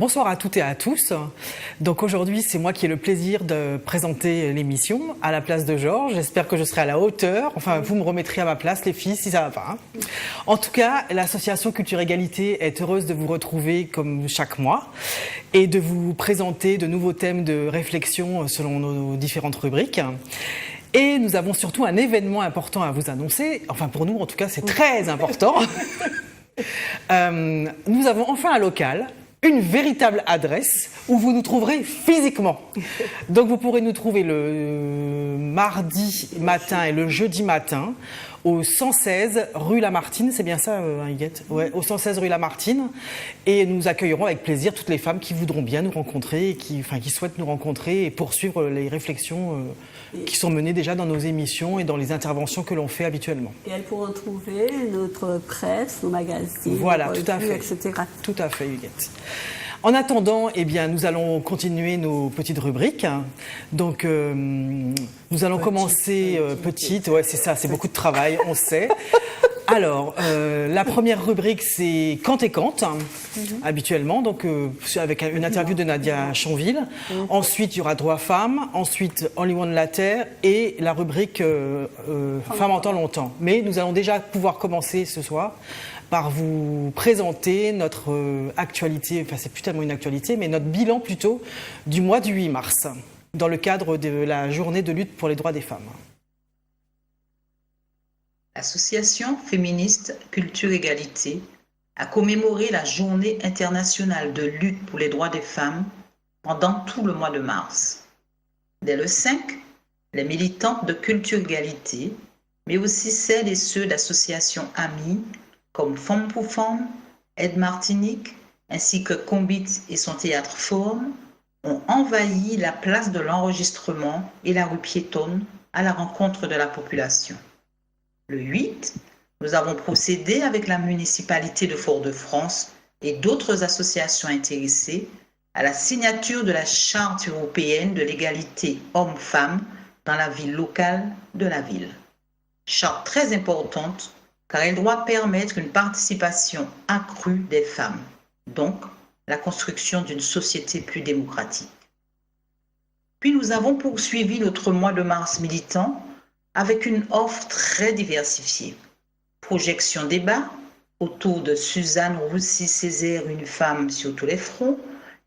Bonsoir à toutes et à tous. Donc aujourd'hui, c'est moi qui ai le plaisir de présenter l'émission à la place de Georges. J'espère que je serai à la hauteur. Enfin, vous me remettrez à ma place, les filles, si ça va pas. En tout cas, l'association Culture Égalité est heureuse de vous retrouver comme chaque mois et de vous présenter de nouveaux thèmes de réflexion selon nos différentes rubriques. Et nous avons surtout un événement important à vous annoncer. Enfin, pour nous, en tout cas, c'est très important. Nous avons enfin un local, une véritable adresse où vous nous trouverez physiquement. Donc vous pourrez nous trouver le mardi matin et le jeudi matin au 116 rue Lamartine, c'est bien ça, Huguette ? Ouais, au 116 rue Lamartine. Et nous accueillerons avec plaisir toutes les femmes qui voudront bien nous rencontrer, et qui souhaitent nous rencontrer et poursuivre les réflexions qui sont menées déjà dans nos émissions et dans les interventions que l'on fait habituellement. Et elles pourront trouver notre presse, nos magazines, voilà, nos tout à fait, etc. Tout à fait, Huguette. En attendant, eh bien, nous allons continuer nos petites rubriques. Donc, nous allons commencer petite. Ouais, c'est ça, c'est beaucoup de travail, on sait. Alors, la première rubrique, c'est Kant et Kant, habituellement, donc avec une interview de Nadia Chanville. Ensuite, il y aura Droit Femmes. Ensuite, Only One La Terre et la rubrique Femmes en temps longtemps. Mais nous allons déjà pouvoir commencer ce soir par vous présenter notre actualité, enfin c'est plus tellement une actualité, mais notre bilan plutôt du mois du 8 mars, dans le cadre de la journée de lutte pour les droits des femmes. L'association féministe Culture Égalité a commémoré la journée internationale de lutte pour les droits des femmes pendant tout le mois de mars. Dès le 5, les militantes de Culture Égalité, mais aussi celles et ceux d'associations amies, comme Femmes pour Femmes, Aide Martinique, ainsi que Combit et son théâtre Forum, ont envahi la place de l'enregistrement et la rue piétonne à la rencontre de la population. Le 8, nous avons procédé avec la municipalité de Fort-de-France et d'autres associations intéressées à la signature de la Charte européenne de l'égalité hommes-femmes dans la vie locale de la ville. Charte très importante car elle doit permettre une participation accrue des femmes, donc la construction d'une société plus démocratique. Puis nous avons poursuivi notre mois de mars militant avec une offre très diversifiée. Projection débat autour de Suzanne Roussy-Césaire, une femme sur tous les fronts,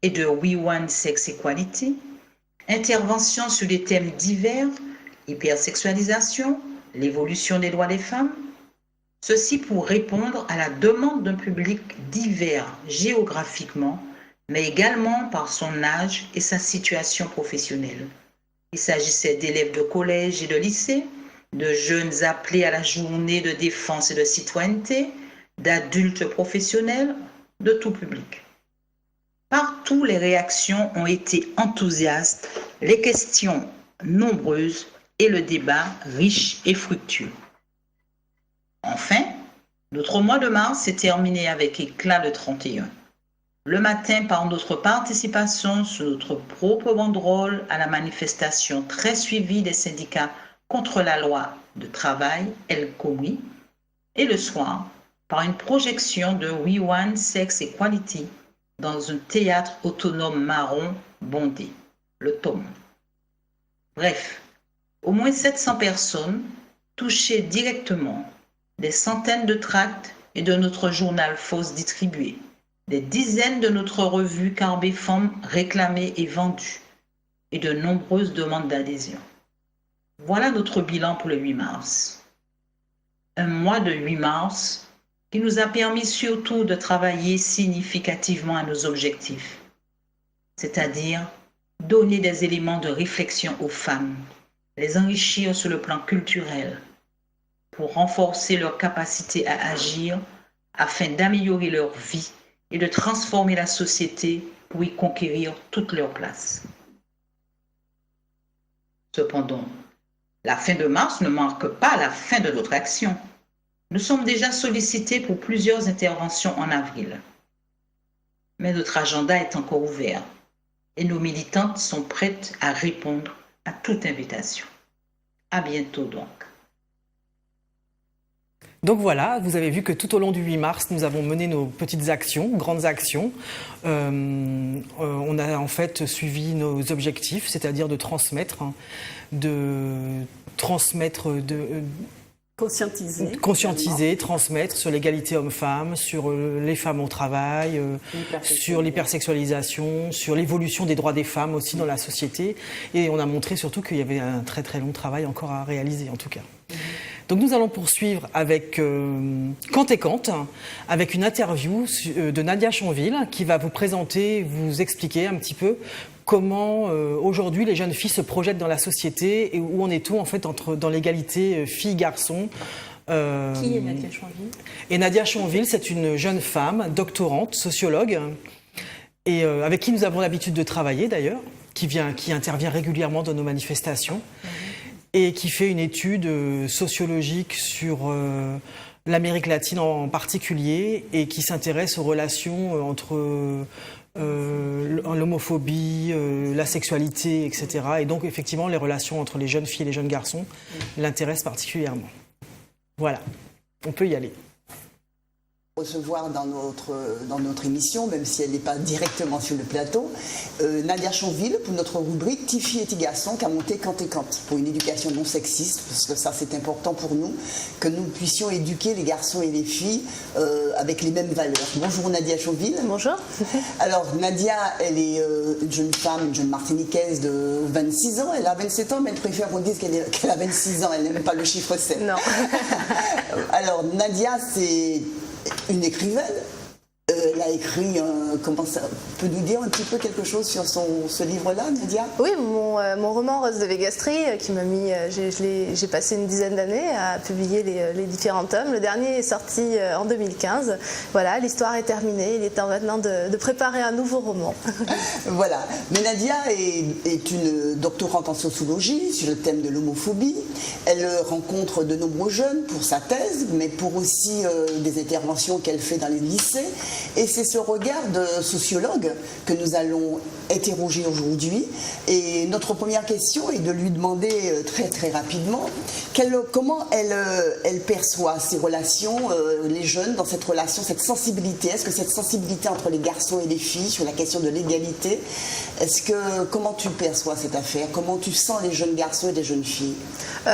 et de We Want Sex Equality. Intervention sur des thèmes divers, hypersexualisation, l'évolution des droits des femmes. Ceci pour répondre à la demande d'un public divers géographiquement, mais également par son âge et sa situation professionnelle. Il s'agissait d'élèves de collège et de lycée, de jeunes appelés à la journée de défense et de citoyenneté, d'adultes professionnels, de tout public. Partout, les réactions ont été enthousiastes, les questions nombreuses et le débat riche et fructueux. Enfin, notre mois de mars s'est terminé avec éclat le 31. Le matin, par notre participation sur notre propre banderole à la manifestation très suivie des syndicats contre la loi de travail, El Khomri, et le soir, par une projection de We Want Sex Equality dans un théâtre autonome marron bondé, le TOM. Bref, au moins 700 personnes touchées directement, des centaines de tracts et de notre journal Fausse distribués, des dizaines de notre revue Carbé Femmes réclamées et vendues, et de nombreuses demandes d'adhésion. Voilà notre bilan pour le 8 mars. Un mois de 8 mars qui nous a permis surtout de travailler significativement à nos objectifs, c'est-à-dire donner des éléments de réflexion aux femmes, les enrichir sur le plan culturel, pour renforcer leur capacité à agir afin d'améliorer leur vie et de transformer la société pour y conquérir toute leur place. Cependant, la fin de mars ne marque pas la fin de notre action. Nous sommes déjà sollicités pour plusieurs interventions en avril. Mais notre agenda est encore ouvert et nos militantes sont prêtes à répondre à toute invitation. À bientôt donc. Donc voilà, vous avez vu que tout au long du 8 mars, nous avons mené nos petites actions, grandes actions. On a en fait suivi nos objectifs, c'est-à-dire de transmettre, conscientiser, transmettre sur l'égalité homme-femme, sur les femmes au travail, sur l'hypersexualisation, sur l'évolution des droits des femmes aussi dans la société. Et on a montré surtout qu'il y avait un très très long travail encore à réaliser en tout cas. Donc nous allons poursuivre avec Kant et Kant, avec une interview de Nadia Chonville qui va vous présenter, vous expliquer un petit peu comment aujourd'hui les jeunes filles se projettent dans la société et où on est tout en fait dans l'égalité filles-garçons. Qui est Nadia Chonville ? Et Nadia Chonville, c'est une jeune femme, doctorante, sociologue, et avec qui nous avons l'habitude de travailler d'ailleurs, qui intervient régulièrement dans nos manifestations. Et qui fait une étude sociologique sur l'Amérique latine en particulier et qui s'intéresse aux relations entre l'homophobie, la sexualité, etc. Et donc effectivement les relations entre les jeunes filles et les jeunes garçons l'intéressent particulièrement. Voilà, on peut y aller. Recevoir dans notre émission, même si elle n'est pas directement sur le plateau, Nadia Chonville pour notre rubrique Ti filles et ti garçons qui a monté Kant et Kant pour une éducation non sexiste, parce que ça c'est important pour nous, que nous puissions éduquer les garçons et les filles avec les mêmes valeurs. Bonjour Nadia Chonville. Bonjour. Alors Nadia, elle est une jeune femme, une jeune martiniquaise de 26 ans, elle a 27 ans mais elle préfère qu'on dise qu'elle a 26 ans, elle n'aime pas le chiffre 7. Non. Alors Nadia c'est une écrivaine. Elle a écrit, comment ça peut nous dire un petit peu quelque chose sur ce livre-là, Nadia ? Oui, mon roman Rose de Végastri, qui m'a mis, j'ai passé une dizaine d'années à publier les différents tomes. Le dernier est sorti en 2015. Voilà, l'histoire est terminée. Il est temps maintenant de préparer un nouveau roman. Voilà. Mais Nadia est une doctorante en sociologie sur le thème de l'homophobie. Elle rencontre de nombreux jeunes pour sa thèse, mais pour aussi des interventions qu'elle fait dans les lycées. Et c'est ce regard de sociologue que nous allons interroger aujourd'hui. Et notre première question est de lui demander très très rapidement comment elle perçoit ces relations, les jeunes dans cette relation, cette sensibilité. Est-ce que cette sensibilité entre les garçons et les filles sur la question de l'égalité, comment tu perçois cette affaire ? Comment tu sens les jeunes garçons et les jeunes filles ?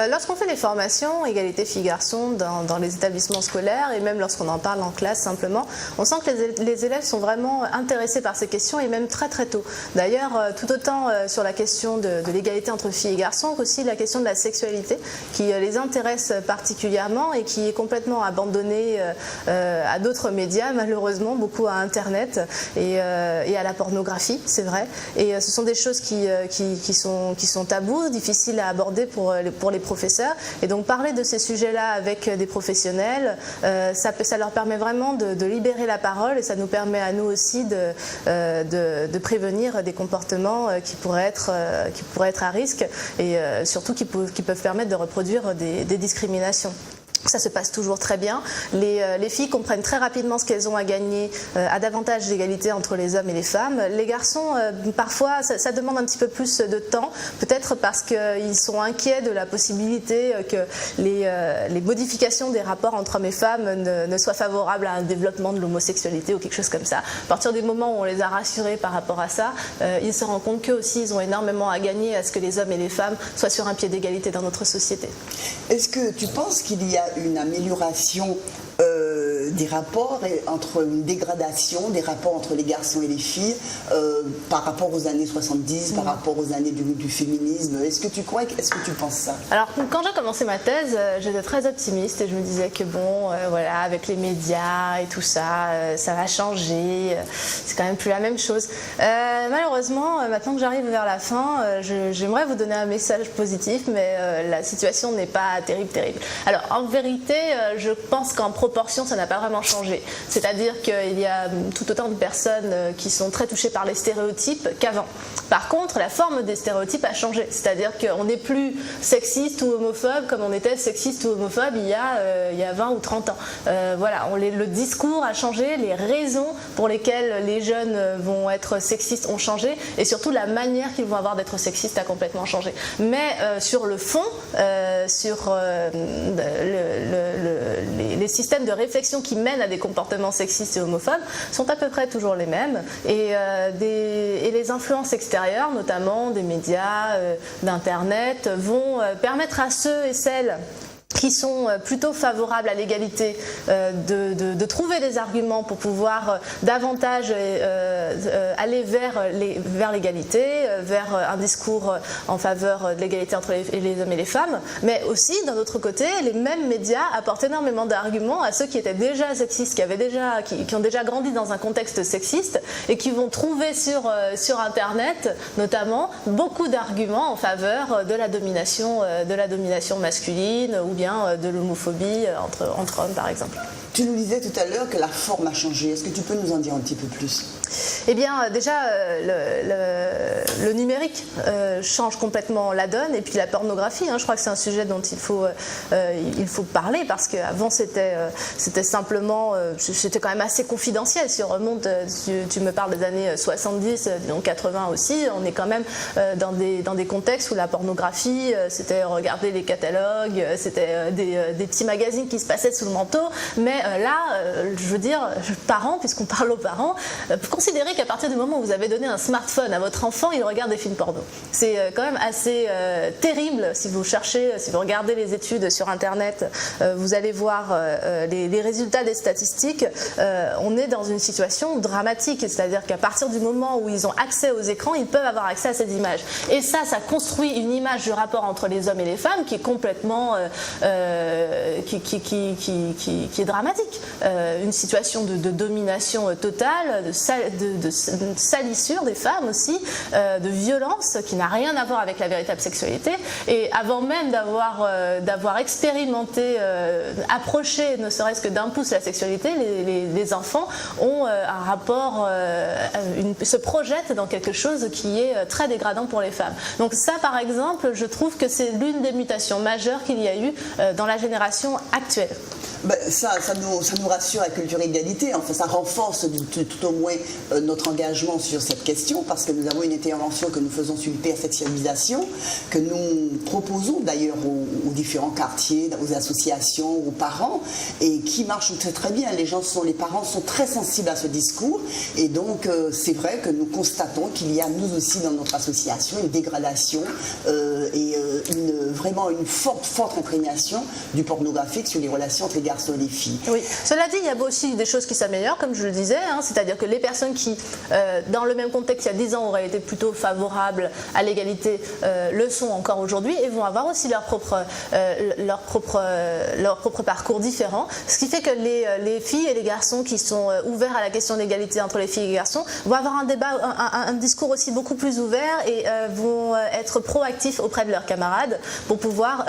Lorsqu'on fait les formations égalité filles-garçons dans les établissements scolaires et même lorsqu'on en parle en classe simplement, on sent que les élèves sont vraiment intéressés par ces questions et même très très tôt. D'ailleurs, tout autant sur la question de l'égalité entre filles et garçons qu'aussi la question de la sexualité qui les intéresse particulièrement et qui est complètement abandonnée à d'autres médias, malheureusement, beaucoup à Internet et à la pornographie, c'est vrai. Et ce sont des choses qui sont tabous, difficiles à aborder pour les professeurs. Et donc parler de ces sujets-là avec des professionnels, ça leur permet vraiment de libérer la parole et ça nous permet à nous aussi de prévenir des comportements qui pourraient être à risque et surtout qui peuvent permettre de reproduire des discriminations. Ça se passe toujours très bien. Les filles comprennent très rapidement ce qu'elles ont à gagner à davantage d'égalité entre les hommes et les femmes. Les garçons, parfois, ça demande un petit peu plus de temps, peut-être parce qu'ils sont inquiets de la possibilité que les modifications des rapports entre hommes et femmes ne soient favorables à un développement de l'homosexualité ou quelque chose comme ça. À partir du moment où on les a rassurés par rapport à ça, ils se rendent compte qu'eux aussi, ils ont énormément à gagner à ce que les hommes et les femmes soient sur un pied d'égalité dans notre société. Est-ce que tu penses qu'il y a une amélioration des rapports entre une dégradation des rapports entre les garçons et les filles par rapport aux années 70, par rapport aux années du féminisme? Est-ce que tu crois, est-ce que tu penses ça? Alors quand j'ai commencé ma thèse, j'étais très optimiste et je me disais que bon, voilà, avec les médias et tout ça, ça va changer, c'est quand même plus la même chose. Malheureusement, maintenant que j'arrive vers la fin, j'aimerais vous donner un message positif, mais la situation n'est pas terrible. Alors en vérité, je pense qu'en proportion, ça n'a pas vraiment changé. C'est-à-dire qu'il y a tout autant de personnes qui sont très touchées par les stéréotypes qu'avant. Par contre, la forme des stéréotypes a changé. C'est-à-dire qu'on n'est plus sexiste ou homophobe comme on était sexiste ou homophobe il y a 20 ou 30 ans. Voilà, le discours a changé, les raisons pour lesquelles les jeunes vont être sexistes ont changé, et surtout la manière qu'ils vont avoir d'être sexistes a complètement changé. Mais sur le fond, sur les systèmes de réflexion qui mènent à des comportements sexistes et homophobes sont à peu près toujours les mêmes, et les influences extérieures, notamment des médias, d'Internet, vont permettre à ceux et celles qui sont plutôt favorables à l'égalité de trouver des arguments pour pouvoir davantage aller vers l'égalité, vers un discours en faveur de l'égalité entre les hommes et les femmes. Mais aussi, d'un autre côté, les mêmes médias apportent énormément d'arguments à ceux qui étaient déjà sexistes, qui ont déjà grandi dans un contexte sexiste, et qui vont trouver sur Internet, notamment, beaucoup d'arguments en faveur de la domination masculine, ou bien de l'homophobie entre hommes, par exemple. Tu nous disais tout à l'heure que la forme a changé. Est-ce que tu peux nous en dire un petit peu plus ? Eh bien, déjà, le numérique change complètement la donne, et puis la pornographie. Je crois que c'est un sujet dont il faut parler, parce qu'avant, c'était simplement, c'était quand même assez confidentiel. Si on remonte, tu me parles des années 70, disons 80 aussi, on est quand même dans des contextes où la pornographie, c'était regarder les catalogues, c'était des petits magazines qui se passaient sous le manteau, mais je veux dire, parents, puisqu'on parle aux parents, considérez qu'à partir du moment où vous avez donné un smartphone à votre enfant, il regarde des films porno. C'est quand même assez terrible. Si vous regardez les études sur Internet, vous allez voir les résultats des statistiques. On est dans une situation dramatique, c'est-à-dire qu'à partir du moment où ils ont accès aux écrans, ils peuvent avoir accès à ces images. Et ça construit une image du rapport entre les hommes et les femmes qui est complètement qui est dramatique. Une situation de domination totale, de salissure des femmes aussi, de violence qui n'a rien à voir avec la véritable sexualité. Et avant même d'avoir expérimenté, approché ne serait-ce que d'un pouce la sexualité, les enfants ont un rapport, se projettent dans quelque chose qui est très dégradant pour les femmes. Donc ça, par exemple, je trouve que c'est l'une des mutations majeures qu'il y a eu dans la génération actuelle. Ça nous rassure à Culture Égalité, enfin ça renforce tout au moins notre engagement sur cette question, parce que nous avons une intervention que nous faisons sur l'hypersexualisation, que nous proposons d'ailleurs aux différents quartiers, aux associations, aux parents, et qui marche très très bien. Les parents sont très sensibles à ce discours, et donc c'est vrai que nous constatons qu'il y a nous aussi dans notre association une dégradation et vraiment une forte imprégnation du pornographique sur les relations entre les garçons et les filles. Oui. Cela dit, il y a aussi des choses qui s'améliorent, comme je le disais, c'est-à-dire que les personnes qui, dans le même contexte, il y a 10 ans, auraient été plutôt favorables à l'égalité, le sont encore aujourd'hui, et vont avoir aussi leur propre parcours différent. Ce qui fait que les filles et les garçons qui sont ouverts à la question de l'égalité entre les filles et les garçons vont avoir un débat, un discours aussi beaucoup plus ouvert, et vont être proactifs auprès de leurs camarades pour pouvoir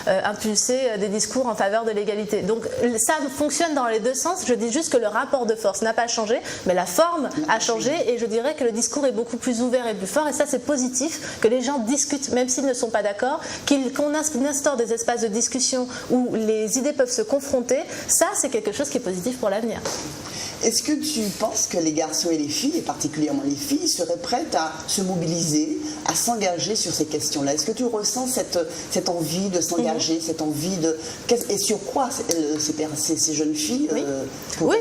impulser des discours en faveur de l'égalité. Donc ça fonctionne dans les deux sens. Je dis juste que le rapport de force n'a pas changé, mais la forme a changé, et je dirais que le discours est beaucoup plus ouvert et plus fort, et ça c'est positif, que les gens discutent même s'ils ne sont pas d'accord, qu'on instaure des espaces de discussion où les idées peuvent se confronter. Ça c'est quelque chose qui est positif pour l'avenir. Est-ce que tu penses que les garçons et les filles, et particulièrement les filles, seraient prêtes à se mobiliser, à s'engager sur ces questions-là? Est-ce que tu ressens cette envie de s'engager, cette envie de... Et sur quoi ces jeunes filles Oui,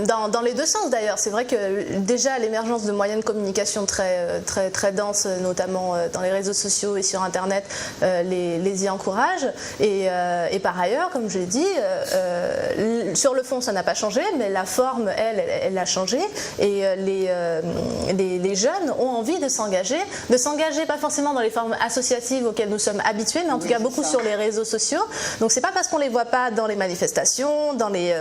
dans les deux sens d'ailleurs. C'est vrai que déjà l'émergence de moyens de communication très, très, très denses, notamment dans les réseaux sociaux et sur Internet, les y encourage. Et par ailleurs, comme je l'ai dit, sur le fond ça n'a pas changé, mais la forme, elle a changé, et les jeunes ont envie de s'engager pas forcément dans les formes associatives auxquelles nous sommes habitués, mais en tout cas beaucoup sur les réseaux sociaux. Donc c'est pas parce qu'on les voit pas dans les manifestations, dans les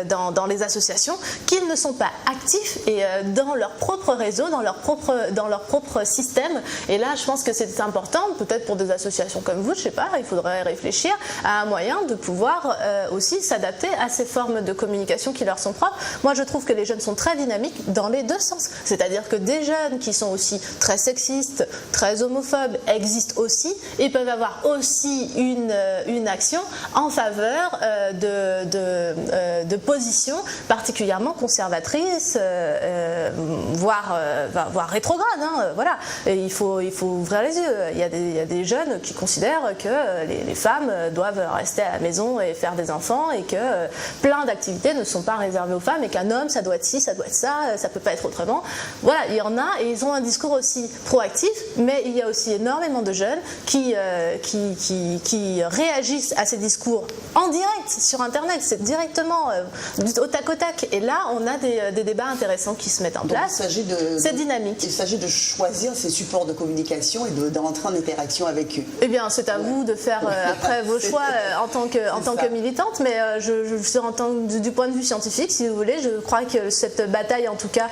dans les associations, qu'ils ne sont pas actifs et dans leur propre réseau, dans leur propre système. Et là, je pense que c'est important, peut-être pour des associations comme vous, je sais pas, il faudrait réfléchir à un moyen de pouvoir aussi s'adapter à ces formes de communication qui leur sont propres. Moi, je trouve que les jeunes sont très dynamiques dans les deux sens. C'est-à-dire que des jeunes qui sont aussi très sexistes, très homophobes existent aussi et peuvent avoir aussi une action en faveur de positions particulièrement conservatrices, voire rétrogrades. Voilà. Et il faut ouvrir les yeux. Il y a des jeunes qui considèrent que les femmes doivent rester à la maison et faire des enfants et que plein d'activités ne sont pas réservées aux femmes et qu'un homme, ça doit être ci, ça doit être ça peut pas être autrement. Voilà, il y en a et ils ont un discours aussi proactif, mais il y a aussi énormément de jeunes qui réagissent à ces discours en direct sur Internet. C'est directement au tac au tac. Et là, on a des débats intéressants qui se mettent en place. C'est dynamique. Il s'agit de choisir ces supports de communication et d'entrer en interaction avec eux. Eh bien, c'est à vous de faire après vos choix en tant que militante, mais du point de vue scientifique, si vous voulez, je crois que cette bataille, en tout cas,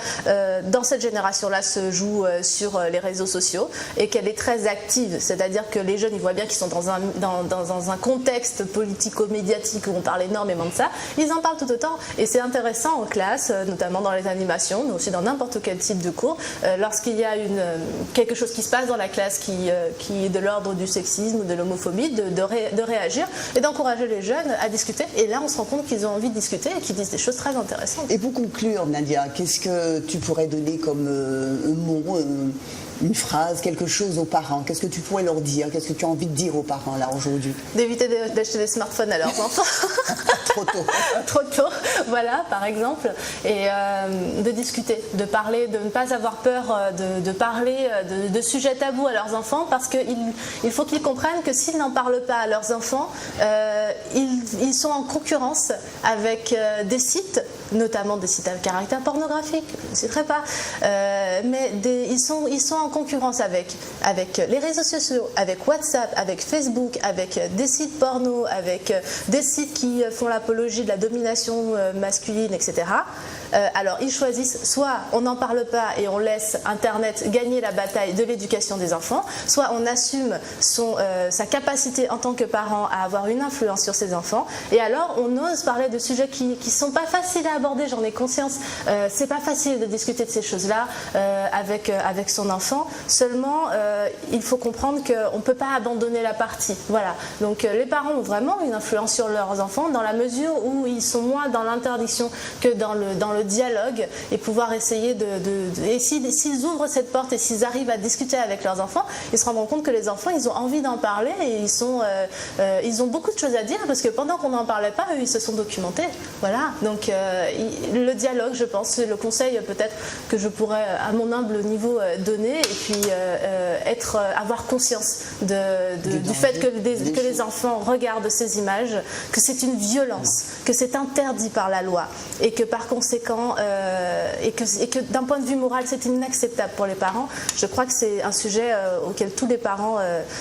dans cette génération-là, se joue sur les réseaux sociaux et qu'elle est très active. C'est-à-dire que les jeunes, ils voient bien qu'ils sont dans un contexte politico-médiatique où on parle énormément de ça. Ils en parlent tout autant et c'est intéressant en classe, notamment dans les animations, mais aussi dans n'importe quel type de cours, lorsqu'il y a quelque chose qui se passe dans la classe qui est de l'ordre du sexisme ou de l'homophobie, de réagir et d'encourager les jeunes à discuter. Et là, on se rend compte qu'ils ont envie de discuter et qu'ils disent des choses très intéressantes. Et pour conclure, Nadia, qu'est-ce que tu pourrais donner comme mot, une phrase, quelque chose aux parents? Qu'est-ce que tu pourrais leur dire? Qu'est-ce que tu as envie de dire aux parents là aujourd'hui? D'éviter d'acheter des smartphones à leurs enfants. Trop tôt. Trop tôt, voilà, par exemple. Et de discuter, de parler, de ne pas avoir peur de parler de sujets tabous à leurs enfants, parce qu'il faut qu'ils comprennent que s'ils n'en parlent pas à leurs enfants, ils sont en concurrence avec des sites, notamment des sites à caractère pornographique, je ne citerai pas, mais ils sont en concurrence avec les réseaux sociaux, avec WhatsApp, avec Facebook, avec des sites porno, avec des sites qui font l'apologie de la domination masculine, etc. Alors ils choisissent, soit on n'en parle pas et on laisse Internet gagner la bataille de l'éducation des enfants, soit on assume sa capacité en tant que parent à avoir une influence sur ses enfants, et alors on ose parler de sujets qui ne sont pas faciles à aborder, j'en ai conscience. C'est pas facile de discuter de ces choses-là avec son enfant, seulement il faut comprendre qu'on ne peut pas abandonner la partie. Voilà. Donc les parents ont vraiment une influence sur leurs enfants dans la mesure où ils sont moins dans l'interdiction que dans le dialogue, et pouvoir essayer et s'ils ouvrent cette porte et s'ils arrivent à discuter avec leurs enfants, ils se rendront compte que les enfants, ils ont envie d'en parler et ils ont beaucoup de choses à dire, parce que pendant qu'on n'en parlait pas, eux, ils se sont documentés. Voilà. Donc le dialogue, je pense, c'est le conseil peut-être que je pourrais à mon humble niveau donner, et puis avoir conscience du fait que les enfants regardent ces images, que c'est une violence, que c'est interdit par la loi, et que par conséquent et que d'un point de vue moral c'est inacceptable pour les parents. Je crois que c'est un sujet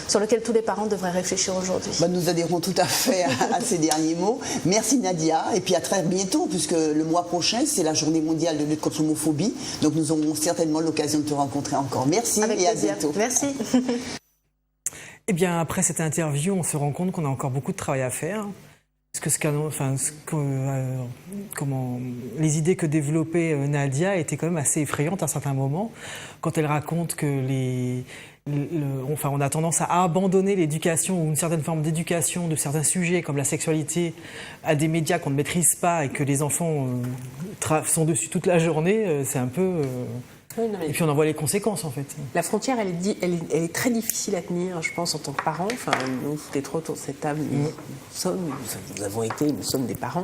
sur lequel tous les parents devraient réfléchir aujourd'hui. Nous adhérons tout à fait à ces derniers mots. Merci Nadia, et puis à très bientôt, puisque le mois prochain c'est la journée mondiale de lutte contre l'homophobie, donc nous aurons certainement l'occasion de te rencontrer encore. Merci. Avec et plaisir. À bientôt. Merci. Eh bien, après cette interview, on se rend compte qu'on a encore beaucoup de travail à faire. Parce que les idées que développait Nadia étaient quand même assez effrayantes à certains moments, quand elle raconte que on a tendance à abandonner l'éducation ou une certaine forme d'éducation de certains sujets comme la sexualité à des médias qu'on ne maîtrise pas, et que les enfants sont dessus toute la journée. C'est un peu... Oui, non, mais et puis on en voit les conséquences en fait. La frontière, elle est très difficile à tenir, je pense, en tant que parent. Enfin, nous, les trois autour de cette table, nous sommes des parents.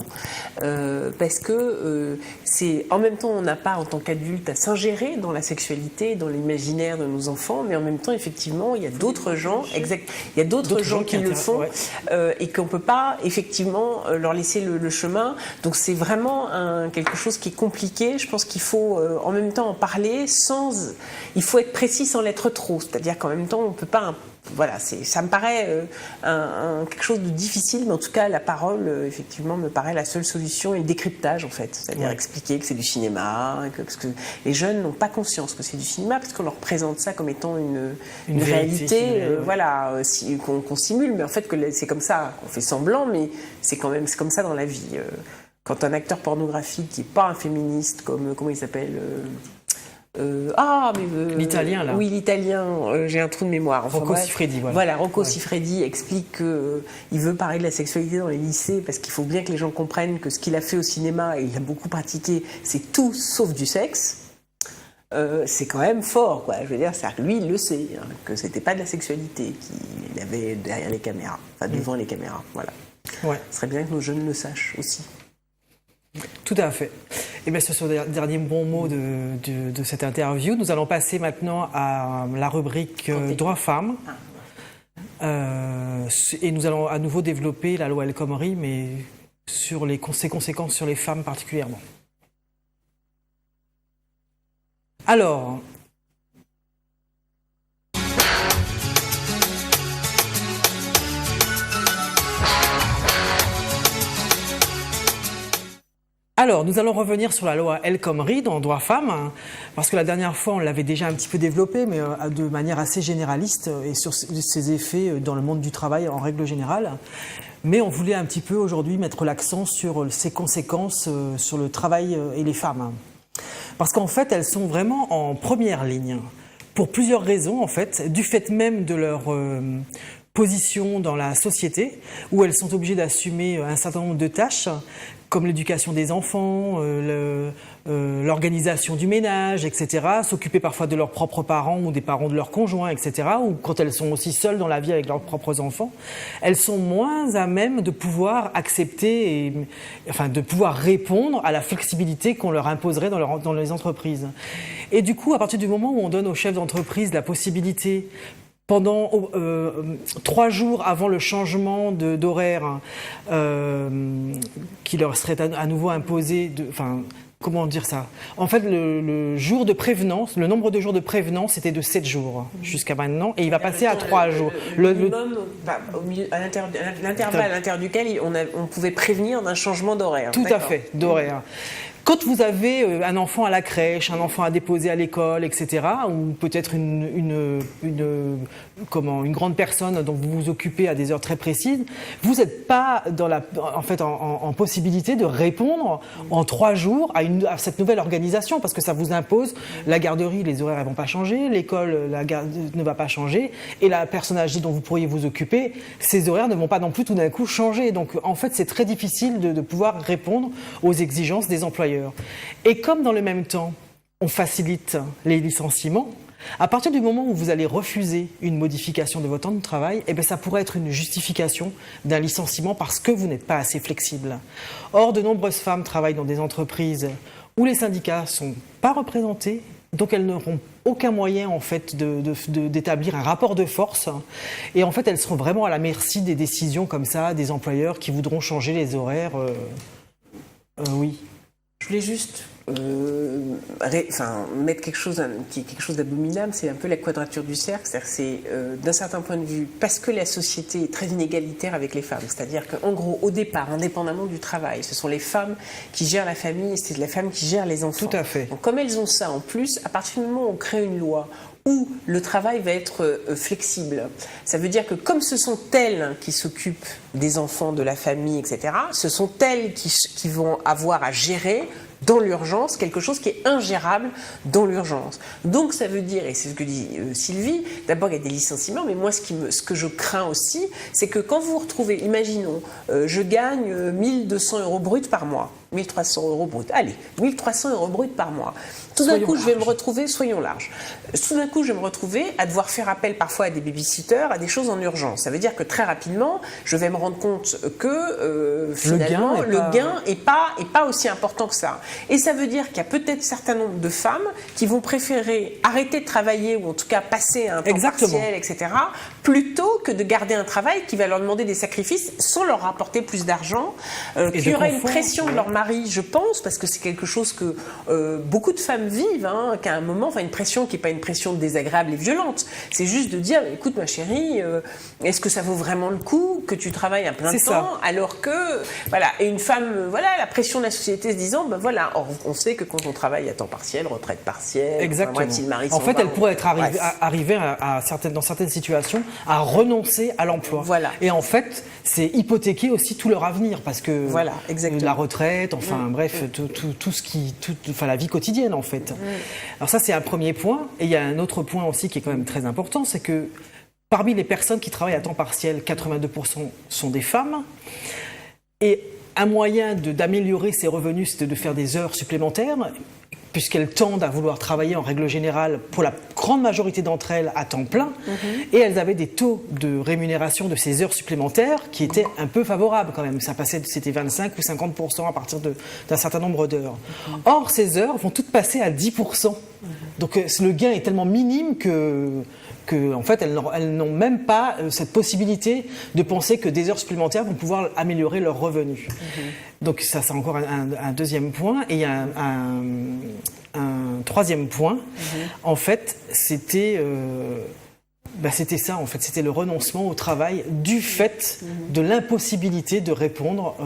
Parce que c'est, en même temps, on n'a pas, en tant qu'adulte, à s'ingérer dans la sexualité, dans l'imaginaire de nos enfants, mais en même temps, effectivement, il y a d'autres gens, qui le font, ouais. Et qu'on ne peut pas, effectivement, leur laisser le chemin. Donc c'est vraiment quelque chose qui est compliqué. Je pense qu'il faut, en même temps, en parler. Il faut être précis sans l'être trop, c'est-à-dire qu'en même temps on ne peut pas voilà, ça me paraît quelque chose de difficile, mais en tout cas, la parole, effectivement, me paraît la seule solution, et le décryptage, en fait. C'est-à-dire expliquer que c'est du cinéma, parce que les jeunes n'ont pas conscience que c'est du cinéma, parce qu'on leur présente ça comme étant une réalité, voilà, qu'on simule, mais en fait, que c'est comme ça, qu'on fait semblant, mais c'est comme ça dans la vie. Quand un acteur pornographique qui n'est pas un féministe, comme, comment il s'appelle l'italien, là. Oui, l'italien, j'ai un trou de mémoire. Enfin, Rocco Siffredi, voilà. Voilà, Rocco Siffredi explique qu'il veut parler de la sexualité dans les lycées parce qu'il faut bien que les gens comprennent que ce qu'il a fait au cinéma, et il a beaucoup pratiqué, c'est tout sauf du sexe. C'est quand même fort, quoi. Je veux dire, lui, il le sait, hein, que c'était pas de la sexualité qu'il avait derrière les caméras, enfin devant les caméras, voilà. Ouais. Ce serait bien que nos jeunes le sachent aussi. Tout à fait. Et bien, ce sont les derniers bons mots de cette interview. Nous allons passer maintenant à la rubrique Droits femmes. Et nous allons à nouveau développer la loi El Khomri, mais sur ses conséquences sur les femmes particulièrement. Alors, nous allons revenir sur la loi El Khomri dans Droits femmes, parce que la dernière fois, on l'avait déjà un petit peu développée, mais de manière assez généraliste, et sur ses effets dans le monde du travail en règle générale. Mais on voulait un petit peu aujourd'hui mettre l'accent sur ses conséquences sur le travail et les femmes. Parce qu'en fait, elles sont vraiment en première ligne, pour plusieurs raisons, en fait, du fait même de leur position dans la société, où elles sont obligées d'assumer un certain nombre de tâches, comme l'éducation des enfants, l'organisation du ménage, etc., s'occuper parfois de leurs propres parents ou des parents de leurs conjoints, etc., ou quand elles sont aussi seules dans la vie avec leurs propres enfants, elles sont moins à même de pouvoir accepter, de pouvoir répondre à la flexibilité qu'on leur imposerait dans les entreprises. Et du coup, à partir du moment où on donne aux chefs d'entreprise la possibilité, pendant 3 jours avant le changement d'horaire qui leur serait à nouveau imposé, comment dire ça ? En fait, le jour de prévenance, le nombre de jours de prévenance était de 7 jours jusqu'à maintenant, et il va passer à 3 jours. Le minimum, à l'intervalle à l'intérieur duquel on pouvait prévenir d'un changement d'horaire. Tout à fait, d'horaire. Quand vous avez un enfant à la crèche, un enfant à déposer à l'école, etc., ou peut-être une grande personne dont vous vous occupez à des heures très précises, vous n'êtes pas en possibilité de répondre en 3 jours à cette nouvelle organisation, parce que ça vous impose la garderie, les horaires ne vont pas changer, l'école ne va pas changer, et la personne âgée dont vous pourriez vous occuper, ses horaires ne vont pas non plus tout d'un coup changer. Donc en fait, c'est très difficile de pouvoir répondre aux exigences des employeurs. Et comme dans le même temps, on facilite les licenciements, à partir du moment où vous allez refuser une modification de votre temps de travail, ça pourrait être une justification d'un licenciement parce que vous n'êtes pas assez flexible. Or, de nombreuses femmes travaillent dans des entreprises où les syndicats ne sont pas représentés, donc elles n'auront aucun moyen en fait d'établir un rapport de force, et en fait elles seront vraiment à la merci des décisions comme ça des employeurs qui voudront changer les horaires. Oui. Je voulais juste mettre quelque chose d'abominable, c'est un peu la quadrature du cercle, c'est d'un certain point de vue, parce que la société est très inégalitaire avec les femmes, c'est-à-dire qu'en gros, au départ, indépendamment du travail, ce sont les femmes qui gèrent la famille et c'est la femme qui gère les enfants. Tout à fait. Donc comme elles ont ça en plus, à partir du moment où on crée une loi où le travail va être flexible, ça veut dire que comme ce sont elles qui s'occupent des enfants, de la famille, etc., ce sont elles qui vont avoir à gérer dans l'urgence, quelque chose qui est ingérable dans l'urgence. Donc ça veut dire, et c'est ce que dit Sylvie, d'abord il y a des licenciements, mais moi ce que je crains aussi, c'est que quand vous vous retrouvez, imaginons, je gagne 1 200 € bruts par mois, 1 300 € bruts, allez, 1 300 € bruts par mois. Tout d'un coup, je vais me retrouver, soyons larges, tout d'un coup je vais me retrouver à devoir faire appel parfois à des babysitters, à des choses en urgence. Ça veut dire que très rapidement, je vais me rendre compte que finalement, le gain n'est pas aussi important que ça. Et ça veut dire qu'il y a peut-être un certain nombre de femmes qui vont préférer arrêter de travailler ou en tout cas passer à un temps partiel, etc., plutôt que de garder un travail qui va leur demander des sacrifices sans leur rapporter plus d'argent, qu'il y aura une pression de leur mari, je pense, parce que c'est quelque chose que beaucoup de femmes vivent, hein, qu'à un moment, enfin une pression qui n'est pas une pression désagréable et violente, c'est juste de dire, écoute ma chérie, est-ce que ça vaut vraiment le coup que tu travailles à plein temps, alors que, voilà, et une femme, voilà, la pression de la société se disant, ben voilà, on sait que quand on travaille à temps partiel, retraite partielle, exactement. Enfin, si le mari en fait, elle pourrait être arrivée dans certaines situations à renoncer à l'emploi. Voilà. Et en fait, c'est hypothéquer aussi tout leur avenir, parce que voilà, exactement. La retraite, enfin bref, tout ce qui, enfin la vie quotidienne en fait. Alors ça, c'est un premier point. Et il y a un autre point aussi qui est quand même très important, c'est que parmi les personnes qui travaillent à temps partiel, 82% sont des femmes. Et un moyen d'améliorer ses revenus, c'est de faire des heures supplémentaires, puisqu'elles tendent à vouloir travailler en règle générale, pour la grande majorité d'entre elles, à temps plein. Et elles avaient des taux de rémunération de ces heures supplémentaires qui étaient un peu favorables quand même. Ça passait, c'était 25 ou 50% à partir d'un certain nombre d'heures. Or, ces heures vont toutes passer à 10%. Donc le gain est tellement minime que en fait, elles n'ont même pas cette possibilité de penser que des heures supplémentaires vont pouvoir améliorer leurs revenus. Donc ça, c'est encore un deuxième point. Et il y a un troisième point. En fait, c'était ça. En fait, c'était le renoncement au travail du fait de l'impossibilité de répondre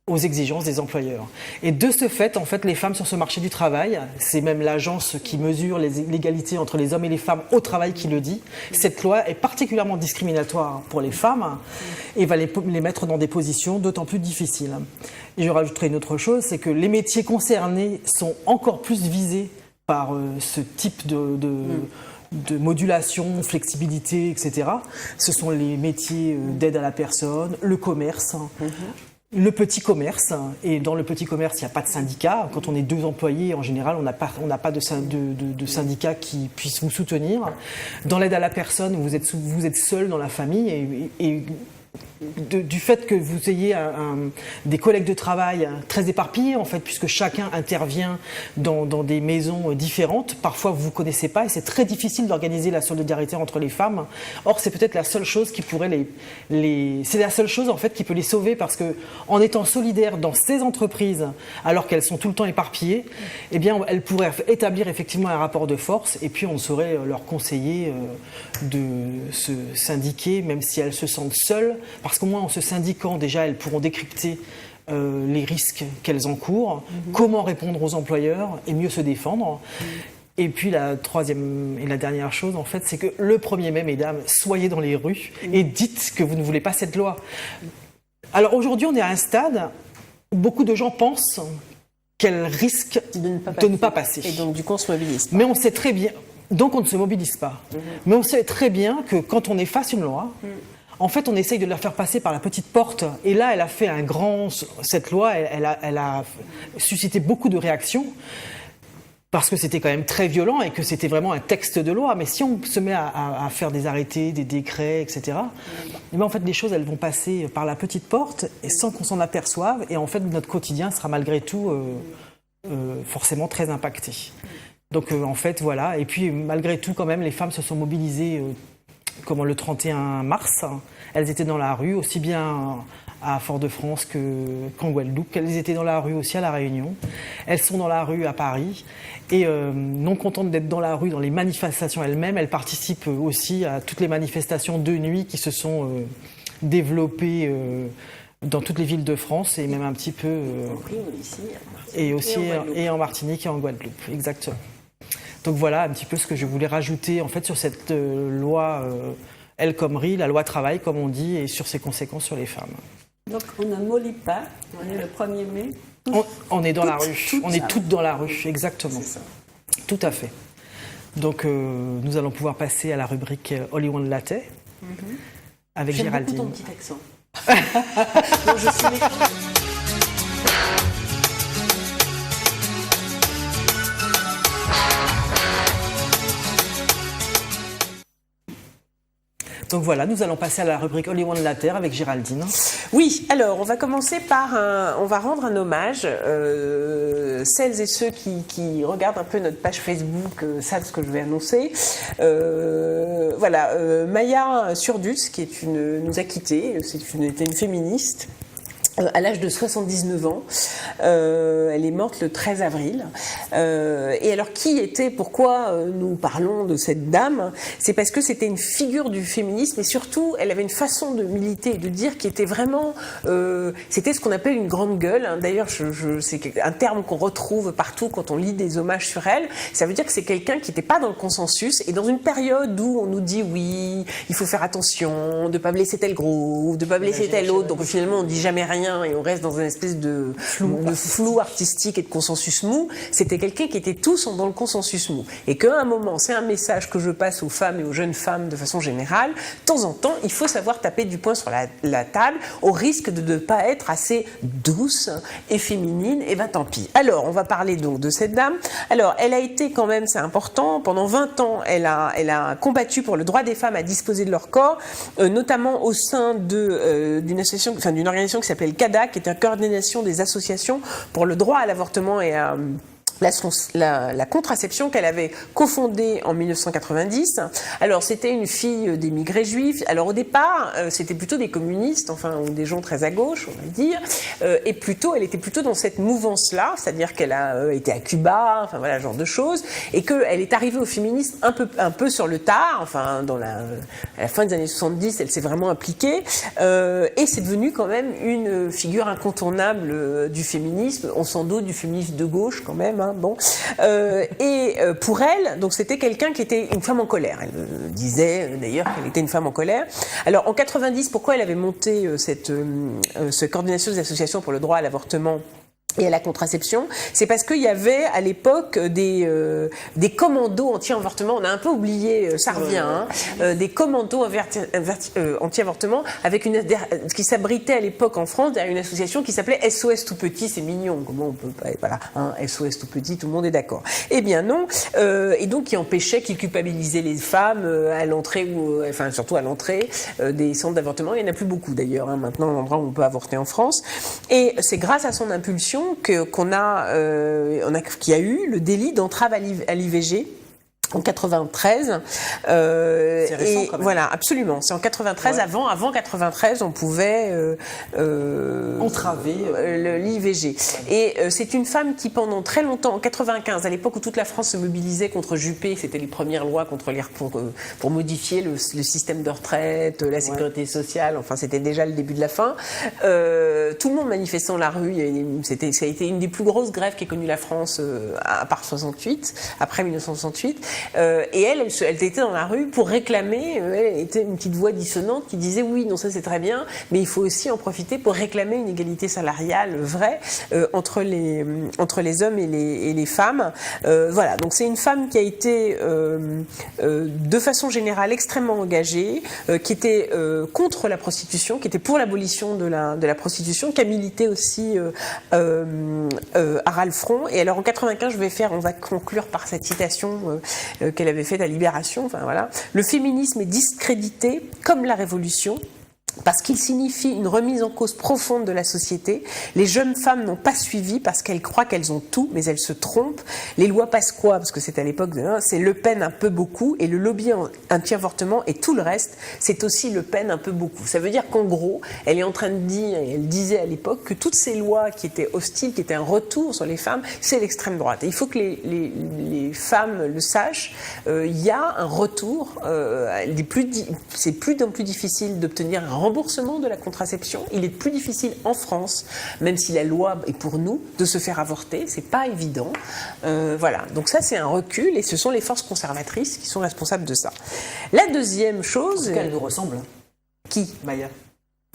aux exigences des employeurs. Et de ce fait, en fait, les femmes sur ce marché du travail, c'est même l'agence qui mesure l'égalité entre les hommes et les femmes au travail qui le dit, cette loi est particulièrement discriminatoire pour les femmes et va les mettre dans des positions d'autant plus difficiles. Et je rajouterai une autre chose, c'est que les métiers concernés sont encore plus visés par ce type de modulation, flexibilité, etc. Ce sont les métiers d'aide à la personne, le commerce, le petit commerce, et dans le petit commerce, il n'y a pas de syndicat. Quand on est 2 employés, en général, on n'a pas de syndicat qui puisse vous soutenir. Dans l'aide à la personne, vous êtes seul dans la famille et du fait que vous ayez des collègues de travail très éparpillés, en fait, puisque chacun intervient dans des maisons différentes, parfois vous ne vous connaissez pas et c'est très difficile d'organiser la solidarité entre les femmes. Or, c'est peut-être la seule chose qui pourrait c'est la seule chose en fait qui peut les sauver, parce que en étant solidaires dans ces entreprises, alors qu'elles sont tout le temps éparpillées, eh bien, elles pourraient établir effectivement un rapport de force et puis on saurait leur conseiller de se syndiquer, même si elles se sentent seules. Parce qu'au moins, en se syndiquant, déjà, elles pourront décrypter les risques qu'elles encourent, comment répondre aux employeurs et mieux se défendre. Et puis la troisième et la dernière chose, en fait, c'est que le 1er mai, mesdames, soyez dans les rues et dites que vous ne voulez pas cette loi. Alors aujourd'hui, on est à un stade où beaucoup de gens pensent qu'elle risque de ne pas passer. Et donc, du coup, on se mobilise pas. Mais on sait très bien... Donc, on ne se mobilise pas. Mais on sait très bien que quand on est face à une loi... En fait, on essaye de la faire passer par la petite porte. Et là, elle a fait cette loi, elle a suscité beaucoup de réactions, parce que c'était quand même très violent et que c'était vraiment un texte de loi. Mais si on se met à faire des arrêtés, des décrets, etc., et bien en fait, les choses, elles vont passer par la petite porte et sans qu'on s'en aperçoive. Et en fait, notre quotidien sera malgré tout forcément très impacté. Donc, en fait, voilà. Et puis, malgré tout, quand même, les femmes se sont mobilisées... Comme le 31 mars, elles étaient dans la rue, aussi bien à Fort-de-France qu'en Guadeloupe. Elles étaient dans la rue aussi à La Réunion. Elles sont dans la rue à Paris. Et non contentes d'être dans la rue, dans les manifestations elles-mêmes, elles participent aussi à toutes les manifestations de nuit qui se sont développées dans toutes les villes de France et même un petit peu... et aussi et en Martinique et en Guadeloupe, exactement. Donc voilà un petit peu ce que je voulais rajouter en fait sur cette loi El Khomri, la loi travail comme on dit, et sur ses conséquences sur les femmes. Donc on ne mollit pas, on est le 1er mai. On est dans la rue, on est toutes dans la rue, exactement. C'est ça. Tout à fait. Donc nous allons pouvoir passer à la rubrique Holly One Latte avec Géraldine. J'aime beaucoup ton petit accent. Donc, je suis Donc voilà, nous allons passer à la rubrique Only One de la Terre avec Géraldine. Oui, alors on va commencer par on va rendre un hommage. Celles et ceux qui regardent un peu notre page Facebook savent ce que je vais annoncer. Voilà, Maya Surdus, nous a quittés, était une féministe. À l'âge de 79 ans, elle est morte le 13 avril. Et alors, pourquoi nous parlons de cette dame? C'est parce que c'était une figure du féminisme et surtout, elle avait une façon de militer et de dire qui était vraiment, c'était ce qu'on appelle une grande gueule. D'ailleurs, c'est un terme qu'on retrouve partout quand on lit des hommages sur elle. Ça veut dire que c'est quelqu'un qui n'était pas dans le consensus et dans une période où on nous dit oui, il faut faire attention, de pas blesser tel groupe, de pas blesser tel autre. Donc finalement, on dit jamais rien. Et on reste dans une espèce de flou artistique et de consensus mou. C'était quelqu'un qui était tous dans le consensus mou. Et qu'à un moment, c'est un message que je passe aux femmes et aux jeunes femmes de façon générale, de temps en temps, il faut savoir taper du poing sur la table au risque de ne pas être assez douce et féminine. Et ben tant pis. Alors, on va parler donc de cette dame. Alors, elle a été quand même, c'est important, pendant 20 ans, elle a combattu pour le droit des femmes à disposer de leur corps, notamment au sein d'une association, enfin d'une organisation qui s'appelle CADA, qui est la coordination des associations pour le droit à l'avortement et à la contraception, qu'elle avait cofondée en 1990. Alors, c'était une fille d'émigrés juifs. Alors, au départ, c'était plutôt des communistes, enfin, ou des gens très à gauche, on va dire. Et elle était plutôt dans cette mouvance-là, c'est-à-dire qu'elle a été à Cuba, enfin, voilà, ce genre de choses. Et qu'elle est arrivée au féminisme un peu sur le tard, enfin, à la fin des années 70, elle s'est vraiment impliquée. Et c'est devenu quand même une figure incontournable du féminisme. On s'en doute, du féminisme de gauche, quand même, hein. Bon, pour elle, donc c'était quelqu'un qui était une femme en colère. Elle disait d'ailleurs qu'elle était une femme en colère. Alors en 90, pourquoi elle avait monté cette coordination des associations pour le droit à l'avortement et à la contraception, c'est parce qu'il y avait à l'époque des commandos anti-avortement. On a un peu oublié, ça revient, hein, des commandos anti-avortement avec qui s'abritait à l'époque en France derrière une association qui s'appelait SOS Tout Petit. C'est mignon, comment on peut pas, voilà, hein, SOS Tout Petit, tout le monde est d'accord. Eh bien non, et donc qui empêchait, qui culpabilisait les femmes à l'entrée enfin surtout à l'entrée des centres d'avortement. Il n'y en a plus beaucoup d'ailleurs, hein, maintenant l'endroit où on peut avorter en France. Et c'est grâce à son impulsion qu'il y a eu le délit d'entrave à l'IVG en 93. C'est récent, quand même. Voilà, absolument. C'est en 93. Ouais. Avant 93, on pouvait entraver l'IVG. Et c'est une femme qui, pendant très longtemps, en 95, à l'époque où toute la France se mobilisait contre Juppé, c'était les premières lois pour modifier le système de retraite, la sécurité sociale. Enfin, c'était déjà le début de la fin. Tout le monde manifestait dans la rue. Ça a été une des plus grosses grèves qu'ait connue la France à part 68, après 1968. Et elle était dans la rue pour réclamer, elle était une petite voix dissonante qui disait oui, non, ça c'est très bien, mais il faut aussi en profiter pour réclamer une égalité salariale vraie entre les hommes et les femmes. Voilà, donc c'est une femme qui a été de façon générale extrêmement engagée, qui était contre la prostitution, qui était pour l'abolition de la prostitution, qui a milité aussi à ras le front. Et alors en 95, on va conclure par cette citation qu'elle avait faite à Libération. Enfin voilà, le féminisme est discrédité comme la Révolution, parce qu'il signifie une remise en cause profonde de la société. Les jeunes femmes n'ont pas suivi parce qu'elles croient qu'elles ont tout, mais elles se trompent. Les lois passent quoi? Parce que c'est à l'époque, c'est Le Pen un peu beaucoup, et le lobby anti-avortement et tout le reste, c'est aussi Le Pen un peu beaucoup. Ça veut dire qu'en gros, elle est en train de dire, et elle disait à l'époque, que toutes ces lois qui étaient hostiles, qui étaient un retour sur les femmes, c'est l'extrême droite. Et il faut que les femmes le sachent, il y a un retour, c'est plus en plus difficile d'obtenir un remboursement de la contraception. Il est plus difficile en France, même si la loi est pour nous, de se faire avorter. C'est pas évident. Voilà. Donc ça, c'est un recul, et ce sont les forces conservatrices qui sont responsables de ça. La deuxième chose... En tout cas, elle nous ressemble. Qui? Maya.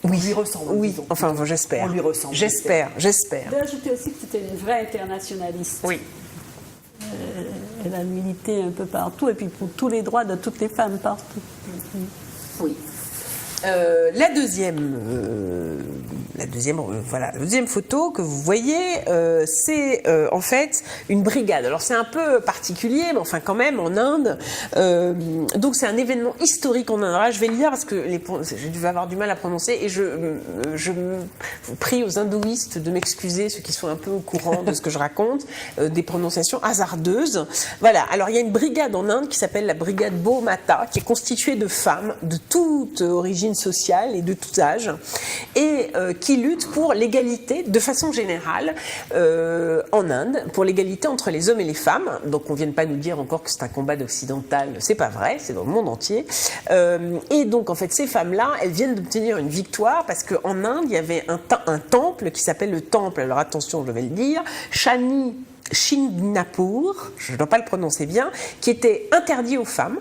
Oui. On lui ressemble. Oui. Disons. Enfin, j'espère. On lui ressemble. J'espère. D'ajouter aussi que c'était une vraie internationaliste. Oui. Elle a milité un peu partout, et puis pour tous les droits de toutes les femmes partout. Oui. La deuxième photo que vous voyez, c'est en fait une brigade. Alors c'est un peu particulier, mais enfin quand même en Inde. Donc c'est un événement historique en Inde. Alors là, je vais lire parce que je vais avoir du mal à prononcer et je vous prie aux hindouistes de m'excuser, ceux qui sont un peu au courant de ce que je raconte, des prononciations hasardeuses. Voilà. Alors il y a une brigade en Inde qui s'appelle la brigade Baumata, qui est constituée de femmes de toute origine sociale et de tout âge, et qui lutte pour l'égalité de façon générale en Inde, pour l'égalité entre les hommes et les femmes. Donc on ne vient pas nous dire encore que c'est un combat d'occidental, c'est pas vrai, c'est dans le monde entier. Et donc en fait ces femmes-là, elles viennent d'obtenir une victoire parce qu'en Inde il y avait un temple qui s'appelle le temple, alors attention je vais le dire, Shani Shingnapur, je ne dois pas le prononcer bien, qui était interdit aux femmes.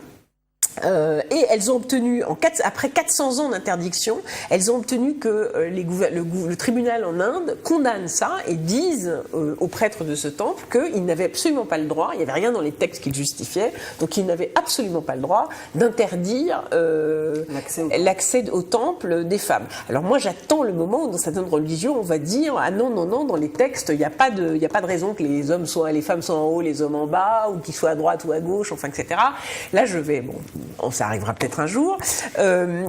Et elles ont obtenu, après 400 ans d'interdiction, elles ont obtenu que le tribunal en Inde condamne ça et dise aux prêtres de ce temple qu'ils n'avaient absolument pas le droit, il n'y avait rien dans les textes qui le justifiaient, donc ils n'avaient absolument pas le droit d'interdire l'accès au temple des femmes. Alors moi j'attends le moment où dans certaines religions on va dire ah non, dans les textes il n'y a pas de raison que les femmes soient en haut, les hommes en bas, ou qu'ils soient à droite ou à gauche, enfin etc. Là je vais, ça arrivera peut-être un jour.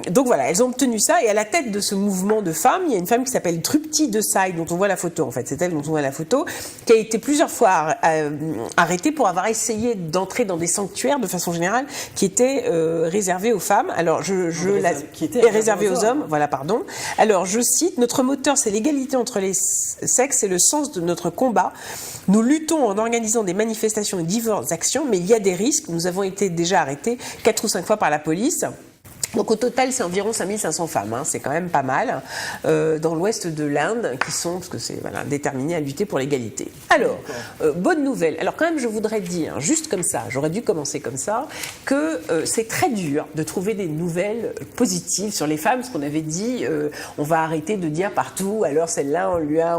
Donc voilà, elles ont obtenu ça, et à la tête de ce mouvement de femmes, il y a une femme qui s'appelle Trupti Desai, dont on voit la photo, en fait, c'est elle dont on voit la photo, qui a été plusieurs fois arrêtée pour avoir essayé d'entrer dans des sanctuaires, de façon générale, qui étaient réservés aux femmes. Alors, qui étaient réservés aux hommes, voilà, pardon. Alors, je cite, notre moteur, c'est l'égalité entre les sexes, c'est le sens de notre combat. Nous luttons en organisant des manifestations et diverses actions, mais il y a des risques. Nous avons été déjà arrêtés 4 ou 5 fois par la police. Donc au total, c'est environ 5500 femmes, hein, c'est quand même pas mal, dans l'ouest de l'Inde, qui sont, parce que c'est déterminées à lutter pour l'égalité. Alors, bonne nouvelle. Alors quand même, je voudrais dire, juste comme ça, j'aurais dû commencer comme ça, que c'est très dur de trouver des nouvelles positives sur les femmes, parce qu'on avait dit, on va arrêter de dire partout, alors celle-là,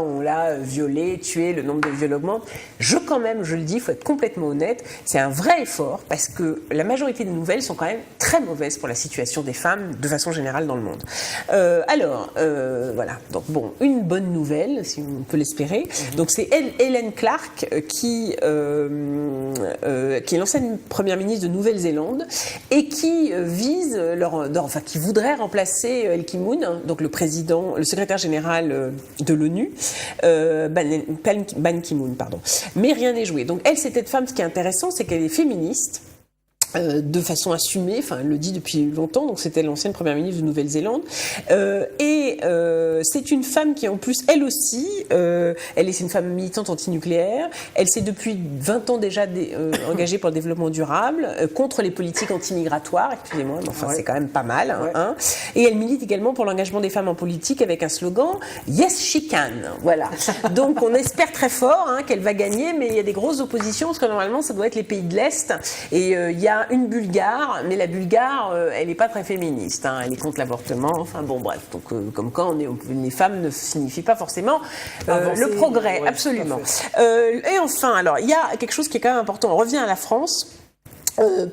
on l'a violée, tuée, le nombre de viols augmente. Je le dis, il faut être complètement honnête, c'est un vrai effort, parce que la majorité des nouvelles sont quand même très mauvaises pour la situation des femmes de façon générale dans le monde. Voilà. Donc bon, une bonne nouvelle, si on peut l'espérer. Donc c'est Helen Clark qui est l'ancienne première ministre de Nouvelle-Zélande et qui qui voudrait remplacer El Ki-moon, donc le secrétaire général de l'ONU, Ban Ki-moon, pardon. Mais rien n'est joué. Donc elle, c'est cette femme, ce qui est intéressant, c'est qu'elle est féministe. De façon assumée, enfin elle le dit depuis longtemps, donc c'était l'ancienne première ministre de Nouvelle-Zélande, c'est une femme qui en plus, elle aussi, c'est une femme militante antinucléaire, elle s'est depuis 20 ans déjà engagée pour le développement durable, contre les politiques anti-migratoires, excusez-moi, mais enfin c'est quand même pas mal, hein, et elle milite également pour l'engagement des femmes en politique avec un slogan « Yes, she can », voilà. Donc on espère très fort qu'elle va gagner, mais il y a des grosses oppositions, parce que normalement ça doit être les pays de l'Est, et il y a une Bulgare, mais la Bulgare, elle n'est pas très féministe, elle est contre l'avortement, enfin bon bref, donc comme quoi les femmes ne signifient pas forcément le progrès, absolument. Et enfin, alors il y a quelque chose qui est quand même important, on revient à la France.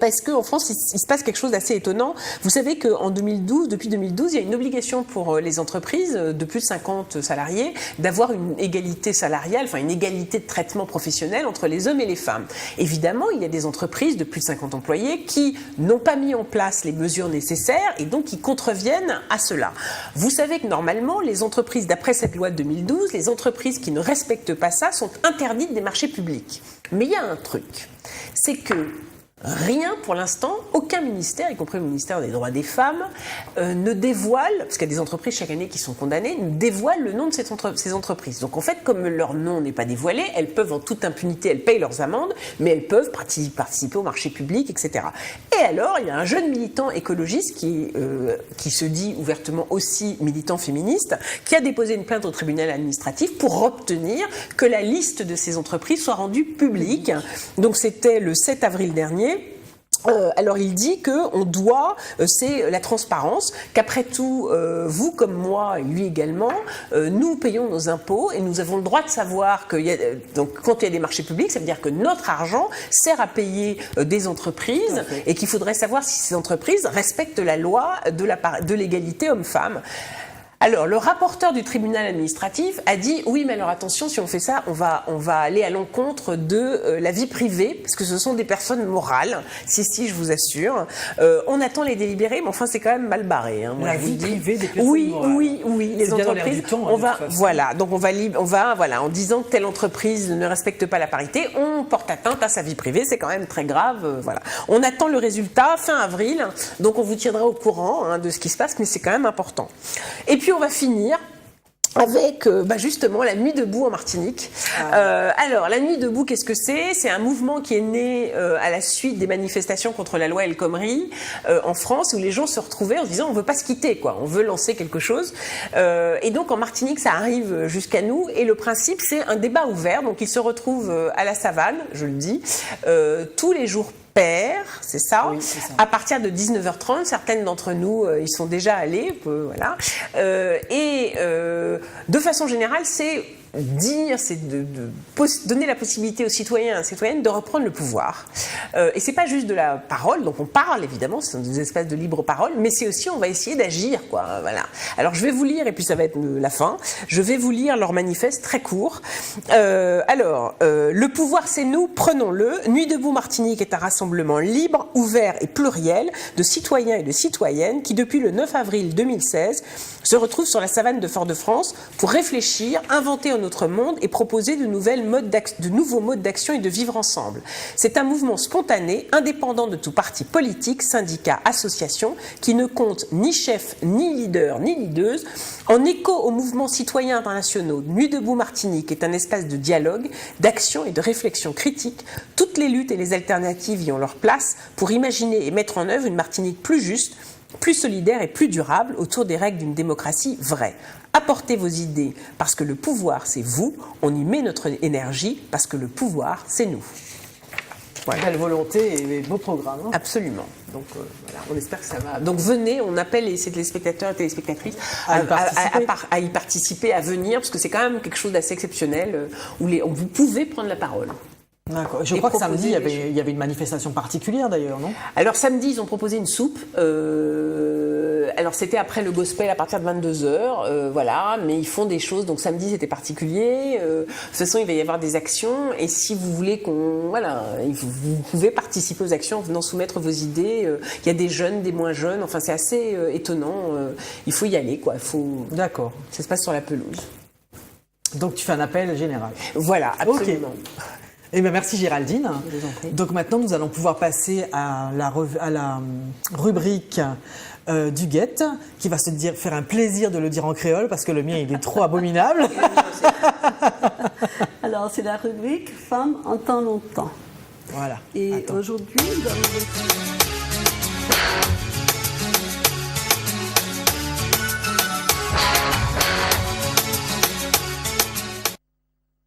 Parce qu'en France, il se passe quelque chose d'assez étonnant. Vous savez depuis 2012, il y a une obligation pour les entreprises de plus de 50 salariés d'avoir une égalité salariale, enfin une égalité de traitement professionnel entre les hommes et les femmes. Évidemment, il y a des entreprises de plus de 50 employés qui n'ont pas mis en place les mesures nécessaires et donc qui contreviennent à cela. Vous savez que normalement, les entreprises, d'après cette loi de 2012, les entreprises qui ne respectent pas ça sont interdites des marchés publics. Mais il y a un truc, c'est que rien pour l'instant, aucun ministère, y compris le ministère des droits des femmes, ne dévoile, parce qu'il y a des entreprises chaque année qui sont condamnées, ne dévoile le nom de ces entreprises. Donc en fait, comme leur nom n'est pas dévoilé, elles peuvent en toute impunité, elles payent leurs amendes, mais elles peuvent participer au marché public, etc. Et alors, il y a un jeune militant écologiste qui se dit ouvertement aussi militant féministe, qui a déposé une plainte au tribunal administratif pour obtenir que la liste de ces entreprises soit rendue publique. Donc c'était le 7 avril dernier. alors il dit qu'on doit, c'est la transparence, qu'après tout, vous comme moi, et lui également, nous payons nos impôts et nous avons le droit de savoir que donc, quand il y a des marchés publics, ça veut dire que notre argent sert à payer des entreprises et qu'il faudrait savoir si ces entreprises respectent la loi de l'égalité homme-femme. Alors, le rapporteur du tribunal administratif a dit oui, mais alors attention, si on fait ça, on va aller à l'encontre de la vie privée, parce que ce sont des personnes morales. Si, je vous assure. On attend les délibérés, mais enfin, c'est quand même mal barré. Hein, la vie privée des personnes morales. Oui, les entreprises. Du temps, on va, voilà, donc on va, voilà, en disant que telle entreprise ne respecte pas la parité, on porte atteinte à sa vie privée. C'est quand même très grave. Voilà. On attend le résultat fin avril, donc on vous tiendra au courant de ce qui se passe, mais c'est quand même important. Et puis on va finir avec justement la Nuit debout en Martinique. Alors la Nuit debout, qu'est-ce que c'est ? C'est un mouvement qui est né à la suite des manifestations contre la loi El Khomri en France, où les gens se retrouvaient en se disant on veut pas se quitter, quoi, on veut lancer quelque chose. Et donc en Martinique, ça arrive jusqu'à nous. Et le principe, c'est un débat ouvert. Donc ils se retrouvent à la savane, je le dis, tous les jours. C'est ça. Oui, c'est ça. À partir de 19h30, certaines d'entre nous y sont déjà allées, voilà. De façon générale, c'est donner la possibilité aux citoyens et aux citoyennes de reprendre le pouvoir. Et c'est pas juste de la parole, donc on parle évidemment, c'est des espaces de libre parole, mais c'est aussi, on va essayer d'agir, quoi. Voilà. Alors je vais vous lire, et puis ça va être la fin, je vais vous lire leur manifeste très court. Le pouvoir c'est nous, prenons-le. Nuit debout Martinique est un rassemblement libre, ouvert et pluriel de citoyens et de citoyennes qui depuis le 9 avril 2016 se retrouvent sur la savane de Fort-de-France pour réfléchir, inventer notre monde et proposer de nouveaux modes d'action et de vivre ensemble. C'est un mouvement spontané, indépendant de tout parti politique, syndicat, association, qui ne compte ni chef, ni leader, ni leaduse. En écho aux mouvements citoyens internationaux, Nuit debout Martinique est un espace de dialogue, d'action et de réflexion critique. Toutes les luttes et les alternatives y ont leur place pour imaginer et mettre en œuvre une Martinique plus juste, plus solidaire et plus durable autour des règles d'une démocratie vraie. Apportez vos idées parce que le pouvoir c'est vous, on y met notre énergie parce que le pouvoir c'est nous. Voilà. Belle volonté et beau programme. Hein. Absolument. Donc voilà, on espère que ça va. Donc venez, on appelle les téléspectateurs et téléspectatrices à y participer, à venir, parce que c'est quand même quelque chose d'assez exceptionnel où vous pouvez prendre la parole. D'accord. Je crois que samedi, il y avait une manifestation particulière d'ailleurs, non ? Alors samedi, ils ont proposé une soupe. Alors c'était après le gospel à partir de 22h, voilà, mais ils font des choses. Donc samedi, c'était particulier. De toute façon, il va y avoir des actions. Et si vous voulez vous pouvez participer aux actions en venant soumettre vos idées. Il y a des jeunes, des moins jeunes. Enfin, c'est assez étonnant. Il faut y aller, quoi. D'accord. Ça se passe sur la pelouse. Donc tu fais un appel général. Voilà, absolument. Okay. Eh bien, merci Géraldine. Donc maintenant, nous allons pouvoir passer à la rubrique du Guette, qui va faire un plaisir de le dire en créole, parce que le mien, il est trop abominable. Alors, c'est la rubrique « Femmes en temps longtemps ». Voilà. Et aujourd'hui, nous allons...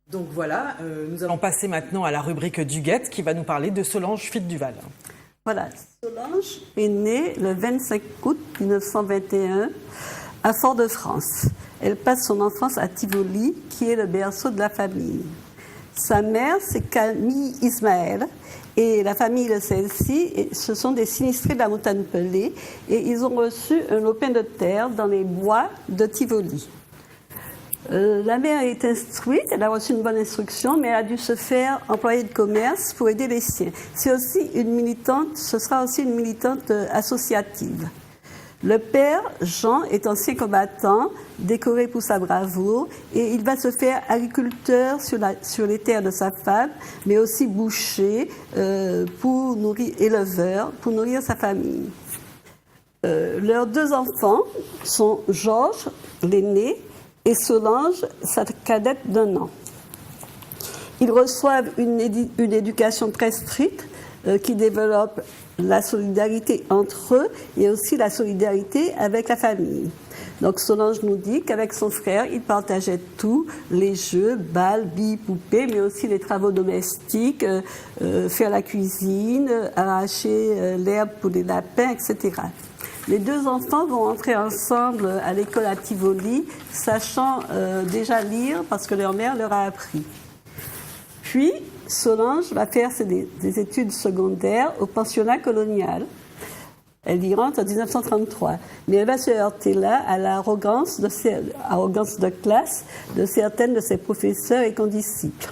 Donc voilà, nous allons passer maintenant à la rubrique du Guette qui va nous parler de Solange Fitte-Duval. Voilà, Solange est née le 25 août 1921 à Fort-de-France. Elle passe son enfance à Tivoli, qui est le berceau de la famille. Sa mère, c'est Camille Ismaël, et la famille de celle-ci, ce sont des sinistrés de la montagne Pelée, et ils ont reçu un lopin de terre dans les bois de Tivoli. La mère est instruite, elle a reçu une bonne instruction, mais elle a dû se faire employée de commerce pour aider les siens. Ce sera aussi une militante associative. Le père, Jean, est ancien combattant, décoré pour sa bravoure, et il va se faire agriculteur sur les terres de sa femme, mais aussi boucher, éleveur, pour nourrir sa famille. Leurs deux enfants sont Georges, l'aîné, et Solange, sa cadette d'1 an. Ils reçoivent une éducation très stricte qui développe la solidarité entre eux et aussi la solidarité avec la famille. Donc Solange nous dit qu'avec son frère, il partageait tout, les jeux, balles, billes, poupées, mais aussi les travaux domestiques, faire la cuisine, arracher l'herbe pour les lapins, etc. Les deux enfants vont entrer ensemble à l'école à Tivoli, sachant déjà lire parce que leur mère leur a appris. Puis, Solange va faire des études secondaires au pensionnat colonial. Elle y rentre en 1933. Mais elle va se heurter là à l'arrogance de classe de certaines de ses professeurs et condisciples.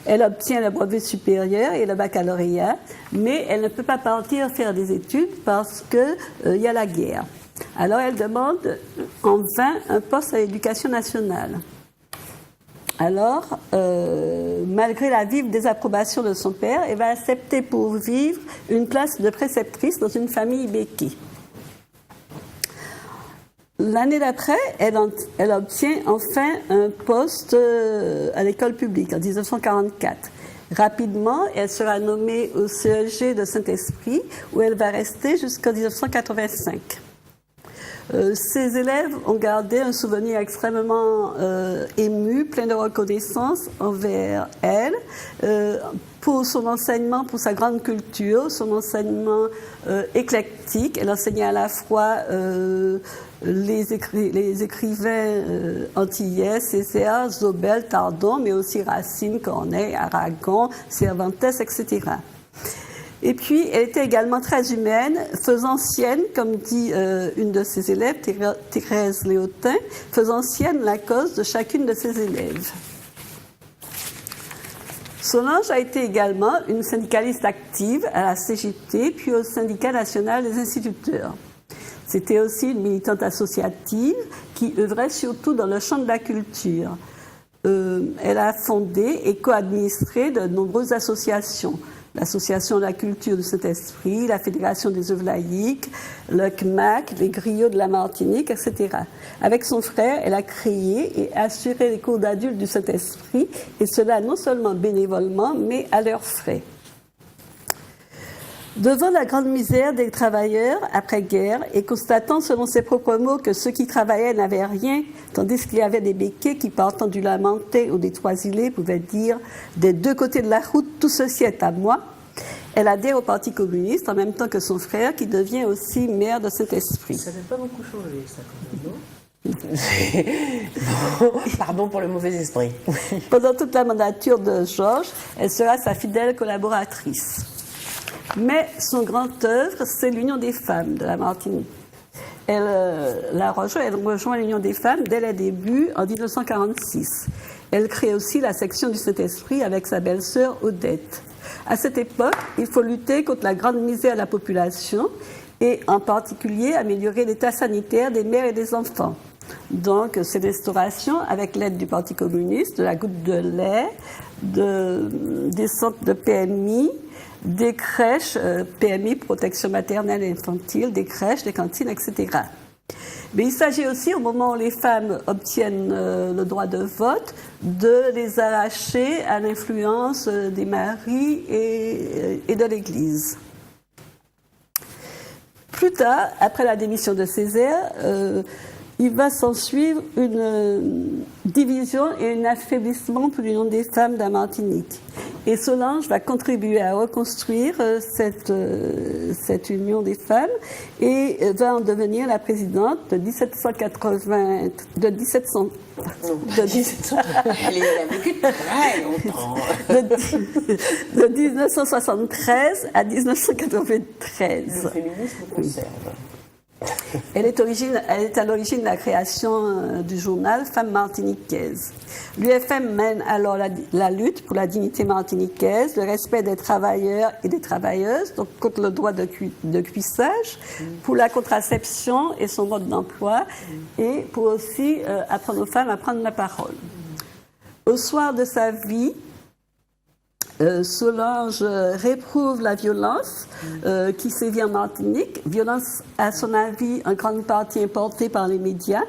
Elle obtient le brevet supérieur et le baccalauréat, mais elle ne peut pas partir faire des études parce qu'il y a la guerre. Alors elle demande en vain un poste à l'éducation nationale. Alors, malgré la vive désapprobation de son père, elle va accepter pour vivre une place de préceptrice dans une famille béquée. L'année d'après, elle obtient enfin un poste à l'école publique en 1944. Rapidement, elle sera nommée au CEG de Saint-Esprit, où elle va rester jusqu'en 1985. Ses élèves ont gardé un souvenir extrêmement ému, plein de reconnaissance envers elle, pour son enseignement, pour sa grande culture, son enseignement éclectique. Elle enseignait à la fois les écrivains antillais, Césaire, Zobel, Tardon, mais aussi Racine, Corneille, Aragon, Cervantes, etc. Et puis, elle était également très humaine, faisant sienne, comme dit une de ses élèves, Thérèse Léotin, faisant sienne la cause de chacune de ses élèves. Solange a été également une syndicaliste active à la CGT, puis au Syndicat national des instituteurs. C'était aussi une militante associative qui œuvrait surtout dans le champ de la culture. Elle a fondé et co-administré de nombreuses associations. L'Association de la culture du Saint-Esprit, la Fédération des œuvres laïques, le CMAC, les griots de la Martinique, etc. Avec son frère, elle a créé et assuré les cours d'adultes du Saint-Esprit, et cela non seulement bénévolement, mais à leurs frais. Devant la grande misère des travailleurs après-guerre et constatant selon ses propres mots que ceux qui travaillaient n'avaient rien, tandis qu'il y avait des béquets qui, partant du Lamentais ou des Trois-Îlets, pouvaient dire « des deux côtés de la route, tout ceci est à moi », elle adhère au Parti communiste en même temps que son frère qui devient aussi maire de Saint-Esprit. Ça n'a pas beaucoup changé, ça, quand même, non? Non, pardon pour le mauvais esprit. Pendant toute la mandature de Georges, elle sera sa fidèle collaboratrice. Mais son grand œuvre, c'est l'Union des femmes de la Martinique. Elle rejoint l'Union des femmes dès les débuts en 1946. Elle crée aussi la section du Saint-Esprit avec sa belle-sœur Odette. À cette époque, il faut lutter contre la grande misère de la population et en particulier améliorer l'état sanitaire des mères et des enfants. Donc, c'est l'instauration, avec l'aide du Parti communiste, de la goutte de lait, des centres de PMI, des crèches, PMI, protection maternelle et infantile, des crèches, des cantines, etc. Mais il s'agit aussi, au moment où les femmes obtiennent le droit de vote, de les arracher à l'influence des maris et de l'Église. Plus tard, après la démission de Césaire, il va s'ensuivre une division et un affaiblissement pour l'Union des femmes de la Martinique. Et Solange va contribuer à reconstruire cette Union des femmes et va en devenir la présidente de 1780, de 1700. Elle a vécu très longtemps. De 1973 à 1993. Le féminisme conserve. Elle est à l'origine de la création du journal Femmes martiniquaises. L'UFM mène alors la lutte pour la dignité martiniquaise, le respect des travailleurs et des travailleuses, donc contre le droit de cuissage, pour la contraception et son mode d'emploi, et pour aussi apprendre aux femmes à prendre la parole. Au soir de sa vie, Solange réprouve la violence qui sévit en Martinique, violence à son avis en grande partie importée par les médias.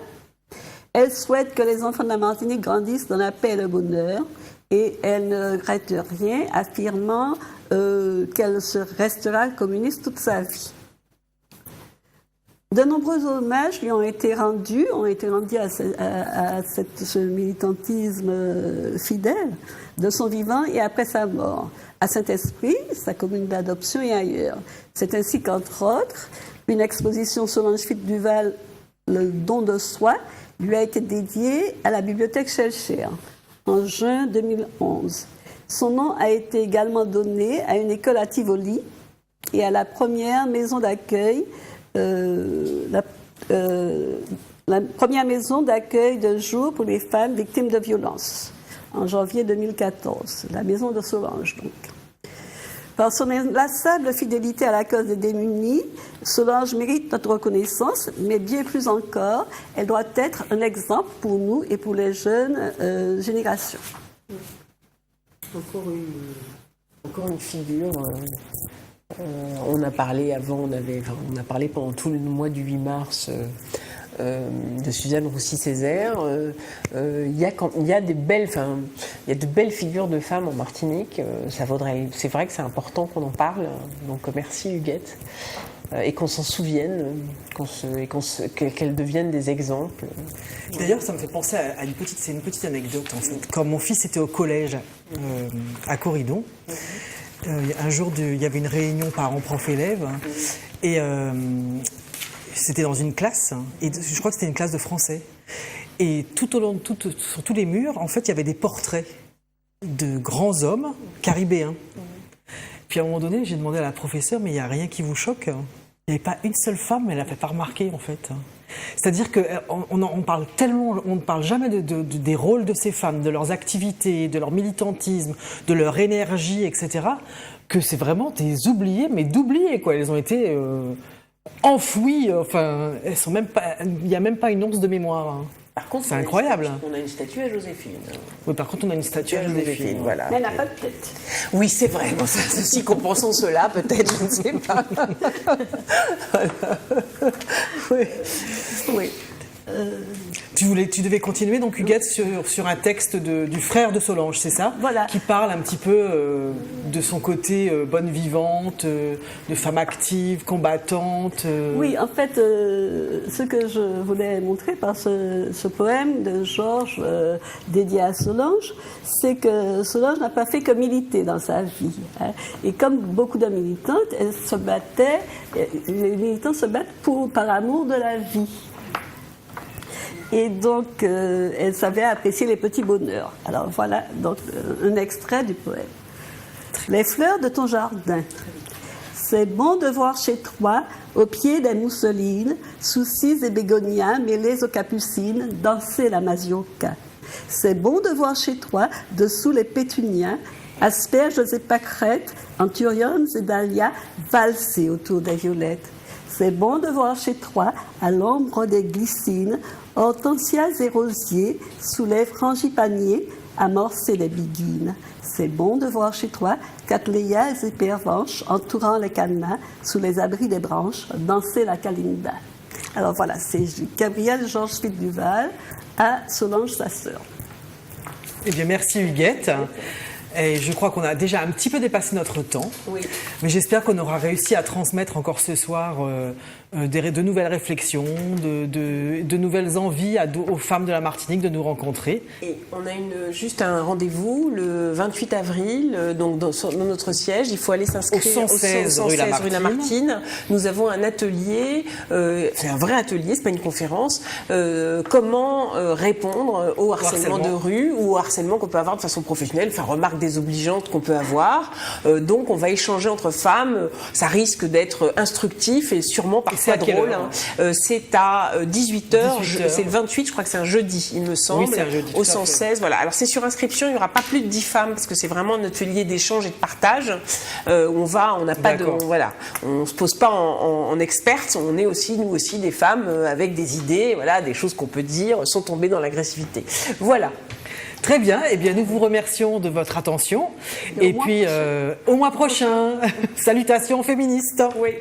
Elle souhaite que les enfants de la Martinique grandissent dans la paix et le bonheur et elle ne regrette rien, affirmant qu'elle restera communiste toute sa vie. De nombreux hommages lui ont été rendus à ce militantisme fidèle de son vivant et après sa mort, à Saint-Esprit, sa commune d'adoption et ailleurs. C'est ainsi qu'entre autres, une exposition Solange Fitt-Duval, Le don de soi, lui a été dédiée à la bibliothèque Schellcher en juin 2011. Son nom a été également donné à une école à Tivoli et à la première maison d'accueil la première maison d'accueil de jour pour les femmes victimes de violences, en janvier 2014, la maison de Solange donc. Par son inlassable fidélité à la cause des démunis, Solange mérite notre reconnaissance, mais bien plus encore, elle doit être un exemple pour nous et pour les jeunes générations. Encore une figure. On a parlé avant, on a parlé pendant tout le mois du 8 mars de Suzanne Roussy-Césaire. Il y a de belles figures de femmes en Martinique. C'est vrai que c'est important qu'on en parle. Donc merci Huguette. Et qu'on s'en souvienne, qu'elles deviennent des exemples. D'ailleurs, ça me fait penser à une petite anecdote en fait. Quand mon fils était au collège à Corridon, un jour, il y avait une réunion parents-prof-élèves et c'était dans une classe, et je crois que c'était une classe de français. Et sur tous les murs, en fait, il y avait des portraits de grands hommes caribéens. Puis à un moment donné, j'ai demandé à la professeure, mais il n'y a rien qui vous choque? Il n'y avait pas une seule femme, elle ne l'avait pas remarqué en fait. C'est-à-dire qu'on parle tellement, on ne parle jamais des rôles de ces femmes, de leurs activités, de leur militantisme, de leur énergie, etc., que c'est vraiment des oubliés, mais d'oubliés, quoi. Elles ont été enfouies, enfin, il n'y a même pas une once de mémoire. Hein. Par contre, c'est incroyable. On a une statue à Joséphine. Oui, par contre, on a une statue à Joséphine. Voilà. Mais elle n'a pas de tête. Oui, c'est vrai. Bon, ceci compensant cela, peut-être, je ne sais pas. Voilà. Oui. Tu devais continuer, donc, Huguette, sur un texte du frère de Solange, c'est ça? Voilà. Qui parle un petit peu de son côté bonne vivante, de femme active, combattante. Oui, en fait, ce que je voulais montrer par ce poème de Georges dédié à Solange, c'est que Solange n'a pas fait que militer dans sa vie. Hein. Et comme beaucoup de militantes, les militants se battent par amour de la vie. Et donc, elle savait apprécier les petits bonheurs. Alors voilà donc un extrait du poème. Les fleurs de ton jardin. C'est bon de voir chez toi, au pied des mousselines, soucis et bégonias mêlés aux capucines, danser la mazioca. C'est bon de voir chez toi, dessous les pétunias, asperges et pâquerettes, anthuriums et dahlias, valser autour des violettes. C'est bon de voir chez toi, à l'ombre des glycines, hortensias et rosiers, sous les frangipaniers, amorcer les biguines. C'est bon de voir chez toi, catléas et pervenches, entourant les cadenas, sous les abris des branches, danser la calinda. Alors voilà, c'est Gabrielle Georges Fitt-Duval à Solange, sa sœur. Eh bien, merci Huguette. Et je crois qu'on a déjà un petit peu dépassé notre temps. Oui. Mais j'espère qu'on aura réussi à transmettre encore ce soir de nouvelles réflexions, de nouvelles envies aux femmes de la Martinique de nous rencontrer. Et on a juste un rendez-vous le 28 avril, donc dans notre siège. Il faut aller s'inscrire au 116 rue Lamartine. Nous avons un atelier, c'est un vrai atelier, c'est pas une conférence. Comment répondre au harcèlement de rue ou au harcèlement qu'on peut avoir de façon professionnelle, enfin remarques désobligeantes qu'on peut avoir. Donc on va échanger entre femmes. Ça risque d'être instructif et sûrement parfois drôle. C'est à 18h. C'est le 28, je crois que c'est un jeudi, il me semble. Oui, c'est un jeudi. Au 116, voilà. Alors c'est sur inscription, il n'y aura pas plus de 10 femmes parce que c'est vraiment un atelier d'échange et de partage. On se pose pas en expertes. On est aussi, nous aussi, des femmes avec des idées, voilà, des choses qu'on peut dire sans tomber dans l'agressivité. Voilà. Très bien, eh bien nous vous remercions de votre attention. Et puis au mois prochain, salutations féministes. Oui.